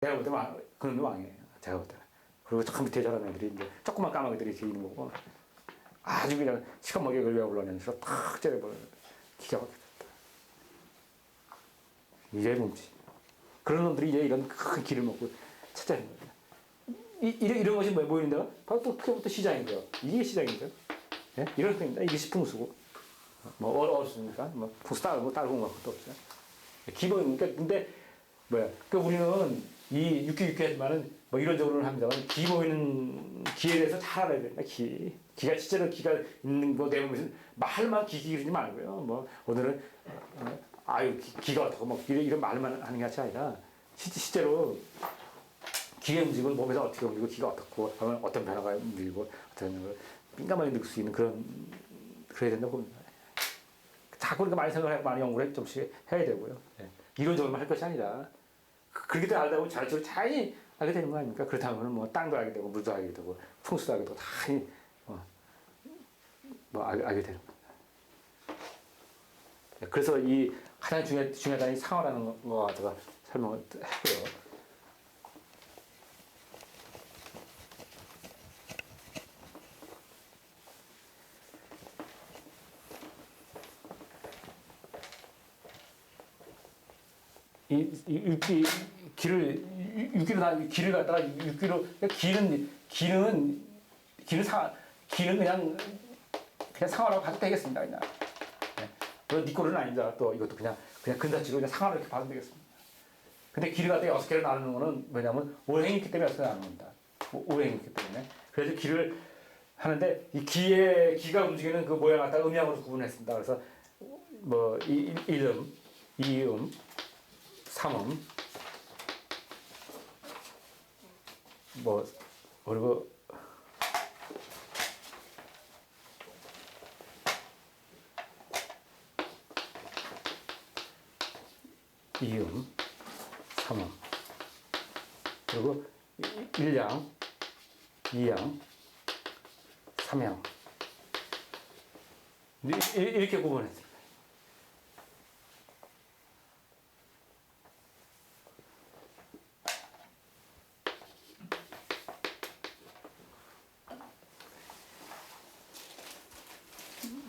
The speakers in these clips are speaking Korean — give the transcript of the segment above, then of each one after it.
내가 볼 때 그런 놈 왕이에요. 제가 볼 때는. 그리고 저 밑에 저런 애들이 이제 조그만 까마귀들이 이렇게 있는 거고 아주 그냥 시커멓게 걸려 올라오면서 탁 째려버려. 기가 막혔다. 이제 뭉치. 그런 놈들이 이제 이런 큰 길을 먹고 찾아내는 거예요. 이런 것이 뭐 보이는데요? 바로 또 그게부터 시장인데요. 이게 시장이죠. 예? 이런 겁니다. 이게 풍수고. 뭐, 어렵습니까? 뭐, 풍수 따르고 것도 없어요. 기본, 그러니까, 근데, 그 우리는 이 육기하지만은 뭐 이론적으로는 합니다만, 기 보이는 기에 대해서 잘 알아야 됩니다. 기가 실제로 기가 있는 거 내용에서 말만 기르지 말고요. 뭐, 오늘은, 아유, 기가 어떻고, 뭐, 이런 말만 하는 게 아니라, 실제로 기의 움직임은 몸에서 어떻게 움직이고, 기가 어떻고, 하면 어떤 변화가 움직이고, 어떤 걸 민감하게 느낄 수 있는 그래야 된다고 봅니다. 자꾸 그렇게 많이 생각을 하고 많이 연구를 좀씩 해야 되고요. 예. 이론적으로만 할 것이 아니라, 그렇게 알다 보면 자연적으로 자연히 알게 되는 거 아닙니까? 그렇다면 뭐 땅도 알게 되고, 물도 알게 되고, 풍수도 알게 되고, 다 알게 되는 겁니다. 예. 그래서 이 가장 중요하다는 상어라는 거 제가 설명을 했고요. 길을 갖다가 육기로, 기는 그냥 상어라고 봐도 되겠습니다, 그냥. 네. 네 꼴은 아닙니다. 또 이것도 그냥 근사치로 그냥 상어로 이렇게 봐도 되겠습니다. 근데 길을 갖다가 6개로 나누는 거는 뭐냐면, 오행이 있기 때문에 6개로 나누는 겁니다. 오행이 있기 때문에. 그래서 길을 하는데, 기가 움직이는 그 모양 갖다가 음양으로 구분했습니다. 그래서, 뭐, 이음, 이음, 삼음, 뭐, 그리고, 이음, 삼음, 그리고 일양, 이양, 삼양. 이렇게 구분했습니다.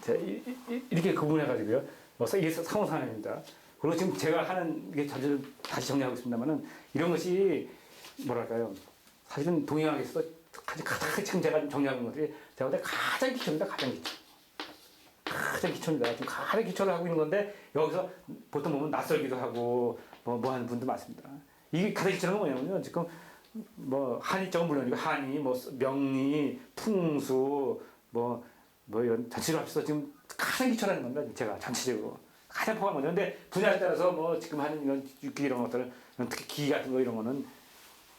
자, 이렇게 구분해가지고요. 이게 상호산입니다. 그리고 지금 제가 하는 게 다시 정리하고 있습니다만은 이런 것이 뭐랄까요. 사실은 동양학에서 가장 지금 제가 정리하는 것들이 제가 볼 때 가장 기초입니다. 가장 기초입니다. 지금 가장 기초를 하고 있는 건데 여기서 보통 보면 낯설기도 하고 뭐 하는 분도 많습니다. 이게 가장 기초는 뭐냐면요. 지금 뭐 한의 쪽은 물론이고 한의, 뭐 명리, 풍수, 뭐 이런 전체적으로 합쳐서 지금 가장 기초라는 겁니다. 제가 전체적으로 가장 포함한 거죠. 근데 분야에 따라서 뭐 지금 하는 이런 육기 이런 것들, 특히 기 같은 거 이런 거는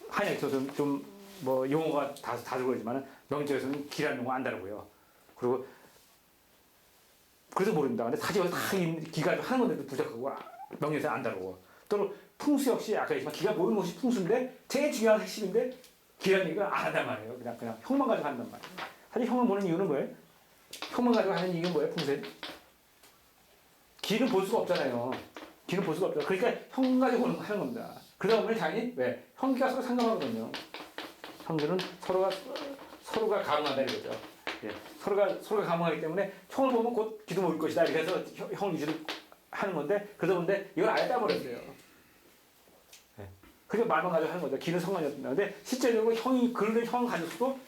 한의학에서는 좀 뭐 용어가 다 다르지만 명리적에서는 기라는 용어 안 다르고요. 그리고 그래서 모릅니다. 근데 사실 다 기가 하는 건데도 부족하고 명리에서 안 다르고 또 풍수 역시 아까 얘기했지만 기가 모르는 것이 풍수인데 제일 중요한 핵심인데 기라는 얘기가 안 한단 말이에요. 그냥 형만 가지고 한단 말이에요. 사실 형만 보는 이유는 뭐예요? 형만 가지고 하는 이유는 뭐예요? 풍수에 기는 볼 수가 없잖아요. 기는 볼 수가 없죠. 그러니까 형 가지고 하는 겁니다. 그러다 보면 당연히 왜? 형기가 서로 상관하거든요. 형들은 서로가 감응한다는 거죠. 예. 서로가 감응하기 때문에 형을 보면 곧 기도 모일 것이다. 그래서 형을 위주로 하는 건데 그러다 보는데 이걸 아예 따버렸어요. 예. 그래서 말만 가지고 하는 거죠. 기는 상관이 없습니다. 근데 실제적으로 그런 형 가졌어도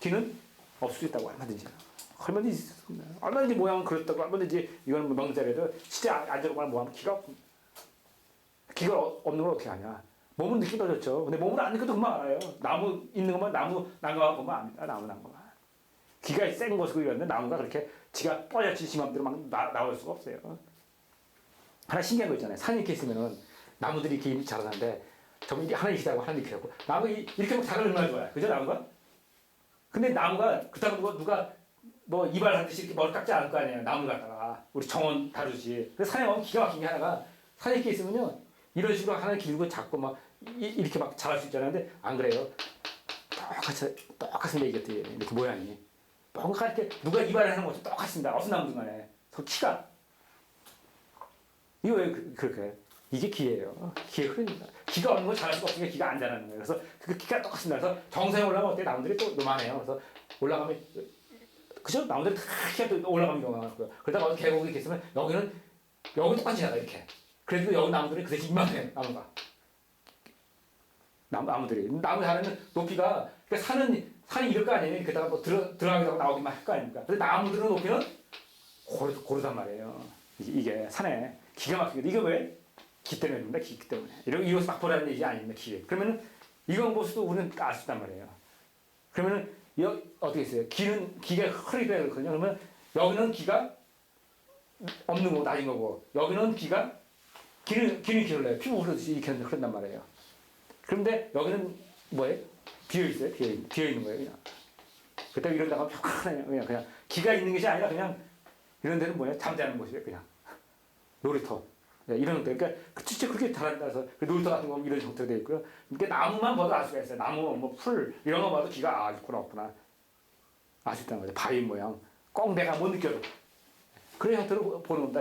기는 없을 수 있다고 얼마든지. 얼마든지 있습니다. 얼마든지 모양은 그렇다고 얼마든지 이건 뭐 명자라도 실제 앉아보면 뭐하면 기가 없습니다. 기가 없는 걸 어떻게 하냐. 몸은 느끼기 좋죠. 근데 몸을 안 느껴도 금방 알아요. 나무 있는 것만 나무 난 거만 보면 압니다. 나무 난 거만. 기가 센 것이고 이런데 나무가 그렇게 지가 뻐옇지 지 맘대로 막 나올 수가 없어요. 하나 신기한 거 있잖아요. 산이 이렇게 있으면은 나무들이 이렇게 자라는데 전부 하나 이렇게 자라고 하나 이렇게 하고 나무가 이렇게 막 자라는 얼마나 좋아요. 그죠 나무가? 근데 나무가 그렇다고 누가 뭐 이발하듯이 이렇게 머리 깎지 않을 거 아니에요. 나무를 갖다가 우리 정원 다루지. 그래서 산에 가면 기가 막힌 게 하나가 산에 이렇게 있으면요 이런 식으로 하나 길고 작고 막 이렇게 막 자랄 수 있잖아요. 근데 안 그래요. 똑같은 얘기같아 이렇게 모양이. 뭔가 이렇게 누가 이발을 하는 것도 똑같습니다. 어떤 나무든 간에. 키가. 이거 왜 그렇게? 이게 기예요. 기의 흐름입니다. 기가 없는 걸 자랄 수가 없으니까 기가 안 자라는 거예요. 그래서 그 기가 똑같습니다. 그래서 정상에 올라가면 어때? 나무들이 또 요만해요. 그래서 올라가면 그죠? 나무들이 다 키가 또 올라가는 경우가 많고요. 그러다가 어디 계곡이 이렇게 있으면 여기는 똑같이 자라 이렇게. 그래도 여기 나무들이 그 대신 이만해요. 나무가. 나무들이 나무 자라는 높이가 그러니까 산이 이럴 거 아니에요. 그다가 뭐 들어가기도 하고 나오기만 할 거 아닙니까? 근데 나무들은 높이는 고르단 말이에요. 이게 산에 기가 막히게 이게 왜? 기 때문입니다. 기 때문에. 이것을 막 보라는 얘기 아닙니다. 기. 그러면은 이건 보고서도 우리는 알 수 있단 말이에요. 그러면은 어떻게 있어요? 기가 흐리게 되거든요. 그러면 여기는 기가 없는 거고 낮은 거고 여기는 기는 흘러요. 피부 흐르듯이 이렇게 흐른단 말이에요. 그런데 여기는 뭐예요? 비어 있어요. 비어 있는 거예요. 그냥. 그때 이런 데가 평안해요. 그냥 기가 있는 것이 아니라 그냥 이런 데는 뭐예요? 잠자는 곳이에요. 그냥 놀이터. 네, 이런 것들. 그러니까 진짜 그렇게 잘한다서 놀이터 같은 거 이런 형태로 되어 있고요. 그러니까 나무만 봐도 알 수가 있어요. 나무, 뭐 풀 이런 거 봐도 기가 있구나 없구나 알 수 있다는 거죠. 바위 모양, 꼭 내가 못 느껴도 그런 형태로 보는 겁니다.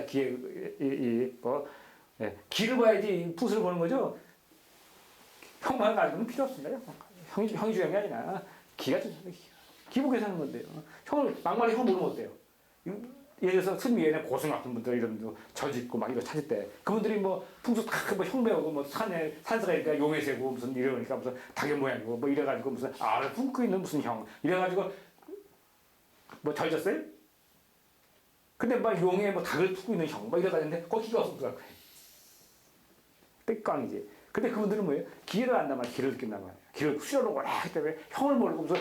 기를 봐야지 붓을 보는 거죠. 형만 가지고는 필요 없습니다. 형이 중요한 게 아니라 기 보게 사는 건데요. 막말로 형 모르면 어때요? 예를 들어서 스님이나 고승 같은 분들 이런 분 젖있고 막 이거 찾을 때 그분들이 뭐 풍수 형 배우고 뭐 산서가 있니까 용의 새고 무슨 이러니까 무슨 닭의 모양이고 뭐 이래가지고 무슨 알을 품고 있는 무슨 형 이래가지고 뭐 젖었어요? 근데 막 용에 뭐 닭을 품고 있는 형 막 이래가지고 거기가 없을 거야. 땡깡이지. 근데 그분들은 뭐예요? 기를 안단 말이에요. 기를 느낀단 말이에요. 기를 수련을 오래 하기 때문에 형을 모르고 무슨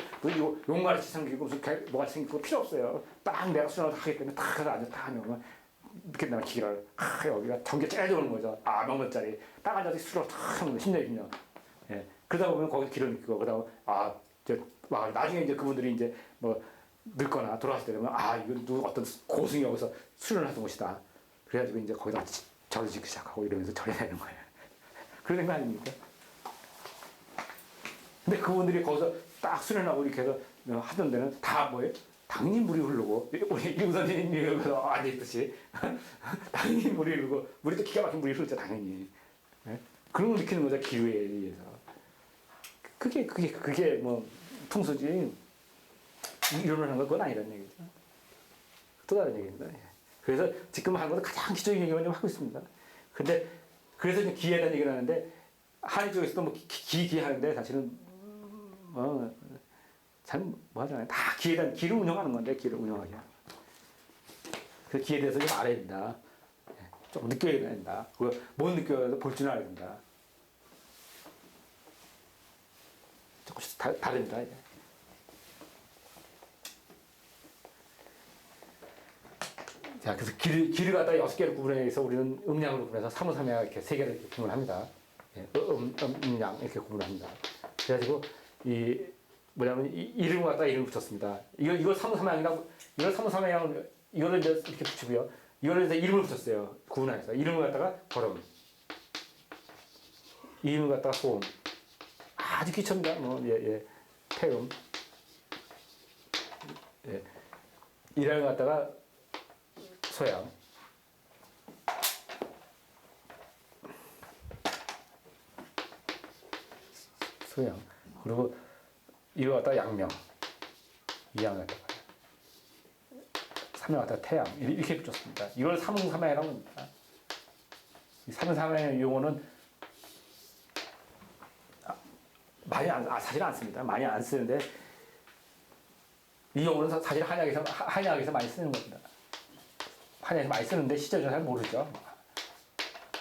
용같이 생기고 무슨 뭐같이 생기고 필요 없어요. 딱 내가 수련을 하기 때문에 딱 해서 앉아 딱 하면 느낀다면 기를 여기가 전개 째져 오는 거죠. 명몇짜리 딱 앉아서 수련을 딱 하는 거예요. 10년 20년. 예. 그러다 보면 거기서 기를 느끼고 그러다 보면 나중에 이제 그분들이 이제 뭐 늙거나 돌아가실 때 되면 이건 어떤 고승이 여기서 수련을 하던 곳이다. 그래가지고 이제 거기다 절을 짓기 시작하고 이러면서 절이 되는 거예요. 그런 거 아닙니까? 근데 그분들이 거기서 딱 수련하고 이렇게 해서 하던 데는 다 뭐예요? 당연히 물이 흐르고 우리 이구 선생님이 여기서 앉아있듯이 당연히 물이 흐르고 물이 또 기가 막힌 물이 흐르죠 당연히. 네? 그런 걸 느끼는 거죠 기후에 의해서. 그게 뭐 풍수지 이론하는 건 그건 아니라는 얘기죠. 또 다른 얘기입니다. 그래서 지금 하는 것도 가장 기초적인 얘기만 좀 하고 있습니다. 근데 그래서 이제 기에 대한 얘기를 하는데 한의 쪽에서도 뭐 기 하는데 사실은 잘 뭐 하잖아요. 다 기에 대한 기를 운영하는 건데 기를 운영하게. 그 기에 대해서 좀 알아야 된다. 좀 느껴야 된다. 못 느껴도 볼 줄 알아야 된다. 조금씩 다릅니다. 이제. 자, 그래서 기를 갖다가 6개로 구분해서 우리는 음양으로 구분해서 사무삼양 이렇게 3개를 이렇게 구분합니다. 음양 이렇게 구분합니다. 그래가지고 이름을 갖다가 이름을 붙였습니다. 이걸 사무삼양이라고 이걸 사무삼양을 이거를 이제 이렇게 붙이고요. 이거를 이제 이름을 붙였어요. 구분해서 이름을 갖다가 거름, 이름을 갖다가 소음, 아주 귀찮다. 태음, 이름을 갖다가 소양, 그리고 이거 갖다가 양명, 이양 갖다가 삼양 갖다가 태양 이렇게 붙였습니다. 이걸 삼흥삼양이라고 합니다. 이 삼흥삼양의 용어는 사실 안 씁니다. 많이 안 쓰는데 이 용어는 사실 한약에서 많이 쓰는 겁니다. 한약에서 많이 쓰는데 시절은 잘 모르죠.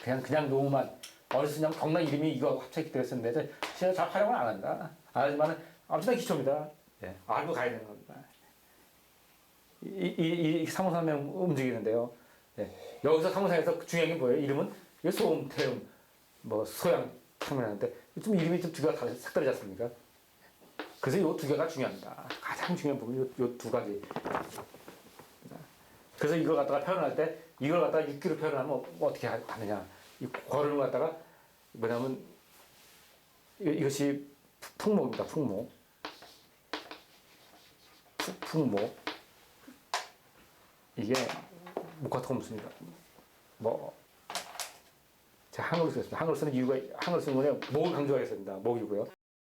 그냥 용어만 어렸을 때 그냥 경락 이름이 이거 합쳐있기 때문에 쓰는데 진짜 잘 활용을 안 한다. 안 하지만 엄청나게 기초입니다. 알고 가야 되는 겁니다. 이 사무삼양 움직이는데요. 여기서 사무삼에서 중요한 게 뭐예요? 이름은 소음, 태음, 소양, 평면하는데 좀 이름이 좀 두 개가 색다르지 않습니까? 그래서 이 두 개가 중요합니다. 가장 중요한 부분이 이 두 가지. 그래서 이걸 갖다가 표현할 때 이걸 갖다가 육기로 표현하면 어떻게 하느냐? 이 거름을 갖다가 뭐냐면 이것이 풍목입니다. 풍목. 이게 목화토금수입니다. 제가 한글로 쓰겠습니다. 한글로 쓰는 이유가 한글로 쓰는 거는 목을 강조하겠습니다. 목이고요.